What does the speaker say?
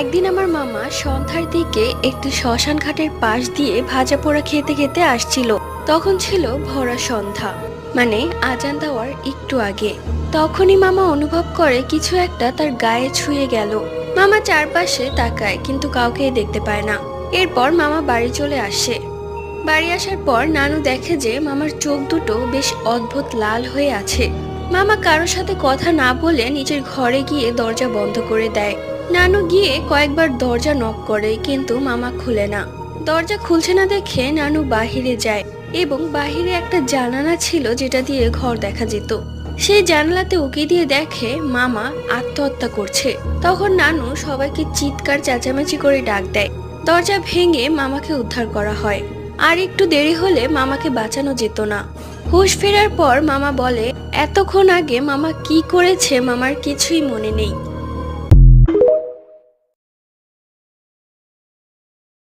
একদিন আমার মামা সন্ধ্যার দিকে একটি শ্মশান ঘাটের পাশ দিয়ে ভাজা পোড়া খেতে খেতে আসছিল। তখন ছিল ভরা সন্ধ্যা, মানে আজান দেওয়ার একটু আগে। তখনই মামা অনুভব করে কিছু একটা তার গায়ে ছুঁয়ে গেল। মামা চারপাশে তাকায় কিন্তু কাউকেই দেখতে পায় না। এরপর মামা বাড়ি চলে আসে। বাড়ি আসার পর নানু দেখে যে মামার চোখ দুটো বেশ অদ্ভুত লাল হয়ে আছে। মামা কারোর সাথে কথা না বলে নিজের ঘরে গিয়ে দরজা বন্ধ করে দেয়। নানু গিয়ে কয়েকবার দরজা নক করে কিন্তু মামা খুলে না। দরজা খুলছে না দেখে নানু বাহিরে যায় এবং বাহিরে একটা জানালা ছিল যেটা দিয়ে ঘর দেখা যেত। সেই জানালাতে উকি দিয়ে দেখে মামা আত্মহত্যা করছে। তখন নানু সবাইকে চিৎকার চেঁচামেচি করে ডাক দেয়। দরজা ভেঙে মামাকে উদ্ধার করা হয়। আর একটু দেরি হলে মামাকে বাঁচানো যেত না। হুঁশ ফেরার পর মামা বলে এতক্ষণ আগে মামা কি করেছে মামার কিছুই মনে নেই।